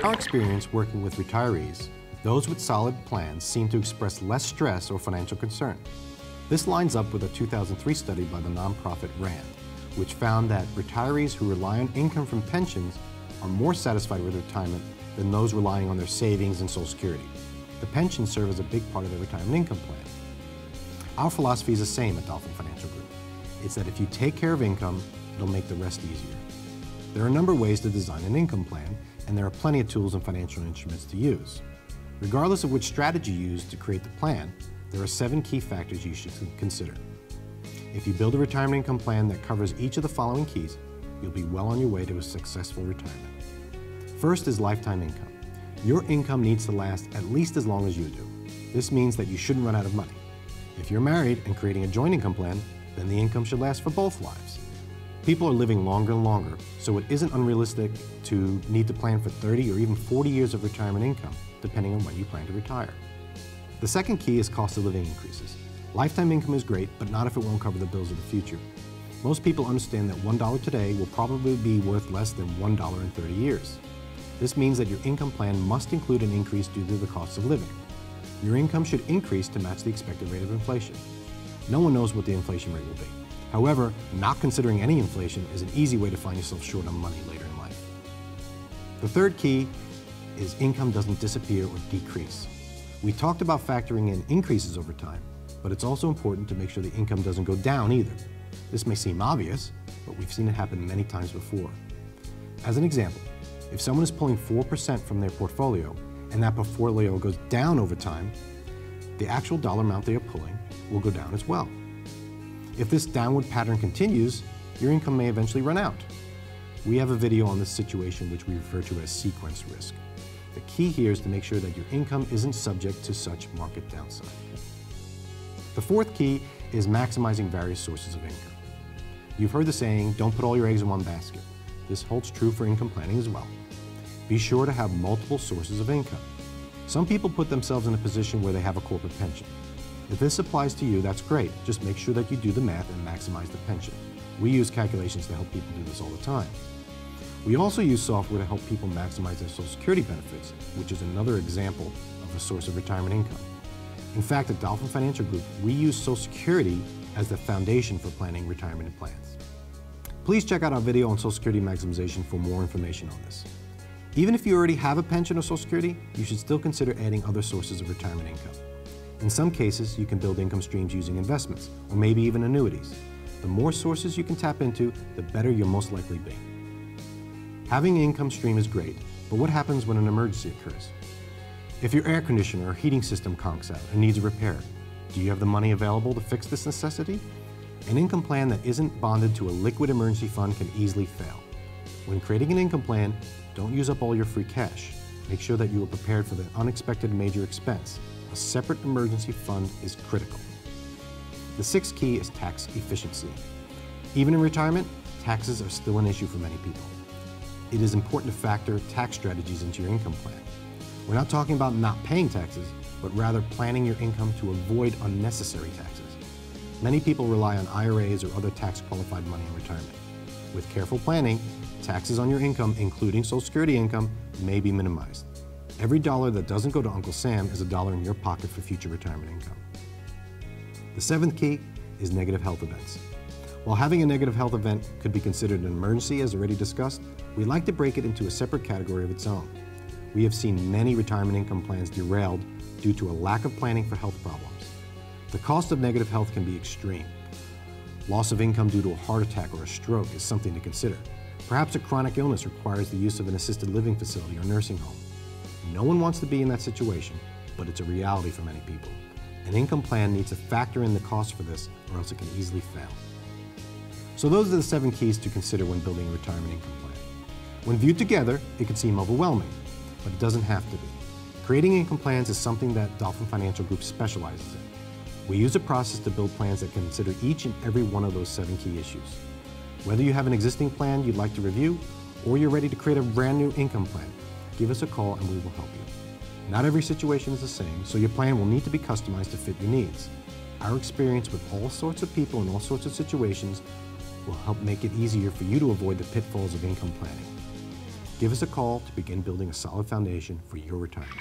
Our experience working with retirees, those with solid plans seem to express less stress or financial concern. This lines up with a 2003 study by the nonprofit RAND, which found that retirees who rely on income from pensions are more satisfied with retirement than those relying on their savings and Social Security. The pensions serve as a big part of their retirement income plan. Our philosophy is the same at Dolphin Financial Group. It's that if you take care of income, it'll make the rest easier. There are a number of ways to design an income plan, and there are plenty of tools and financial instruments to use. Regardless of which strategy you use to create the plan, there are 7 key factors you should consider. If you build a retirement income plan that covers each of the following keys, you'll be well on your way to a successful retirement. First is lifetime income. Your income needs to last at least as long as you do. This means that you shouldn't run out of money. If you're married and creating a joint income plan, then the income should last for both lives. People are living longer and longer, so it isn't unrealistic to need to plan for 30 or even 40 years of retirement income, depending on when you plan to retire. The second key is cost of living increases. Lifetime income is great, but not if it won't cover the bills of the future. Most people understand that $1 today will probably be worth less than $1 in 30 years. This means that your income plan must include an increase due to the cost of living. Your income should increase to match the expected rate of inflation. No one knows what the inflation rate will be. However, not considering any inflation is an easy way to find yourself short on money later in life. The third key is income doesn't disappear or decrease. We talked about factoring in increases over time, but it's also important to make sure the income doesn't go down either. This may seem obvious, but we've seen it happen many times before. As an example, if someone is pulling 4% from their portfolio and that portfolio goes down over time, the actual dollar amount they are pulling will go down as well. If this downward pattern continues, your income may eventually run out. We have a video on this situation which we refer to as sequence risk. The key here is to make sure that your income isn't subject to such market downside. The fourth key is maximizing various sources of income. You've heard the saying, don't put all your eggs in one basket. This holds true for income planning as well. Be sure to have multiple sources of income. Some people put themselves in a position where they have a corporate pension. If this applies to you, that's great. Just make sure that you do the math and maximize the pension. We use calculations to help people do this all the time. We also use software to help people maximize their Social Security benefits, which is another example of a source of retirement income. In fact, at Dolphin Financial Group, we use Social Security as the foundation for planning retirement plans. Please check out our video on Social Security maximization for more information on this. Even if you already have a pension or Social Security, you should still consider adding other sources of retirement income. In some cases, you can build income streams using investments, or maybe even annuities. The more sources you can tap into, the better you'll most likely be. Having an income stream is great, but what happens when an emergency occurs? If your air conditioner or heating system conks out and needs a repair, do you have the money available to fix this necessity? An income plan that isn't bonded to a liquid emergency fund can easily fail. When creating an income plan, don't use up all your free cash. Make sure that you are prepared for the unexpected major expense. A separate emergency fund is critical. The sixth key is tax efficiency. Even in retirement, taxes are still an issue for many people. It is important to factor tax strategies into your income plan. We're not talking about not paying taxes, but rather planning your income to avoid unnecessary taxes. Many people rely on IRAs or other tax-qualified money in retirement. With careful planning, taxes on your income, including Social Security income, may be minimized. Every dollar that doesn't go to Uncle Sam is a dollar in your pocket for future retirement income. The seventh key is negative health events. While having a negative health event could be considered an emergency, as already discussed, we like to break it into a separate category of its own. We have seen many retirement income plans derailed due to a lack of planning for health problems. The cost of negative health can be extreme. Loss of income due to a heart attack or a stroke is something to consider. Perhaps a chronic illness requires the use of an assisted living facility or nursing home. No one wants to be in that situation, but it's a reality for many people. An income plan needs to factor in the cost for this, or else it can easily fail. So those are the 7 keys to consider when building a retirement income plan. When viewed together, it can seem overwhelming, but it doesn't have to be. Creating income plans is something that Dolphin Financial Group specializes in. We use a process to build plans that consider each and every one of those 7 key issues. Whether you have an existing plan you'd like to review, or you're ready to create a brand new income plan, give us a call and we will help you. Not every situation is the same, so your plan will need to be customized to fit your needs. Our experience with all sorts of people in all sorts of situations will help make it easier for you to avoid the pitfalls of income planning. Give us a call to begin building a solid foundation for your retirement.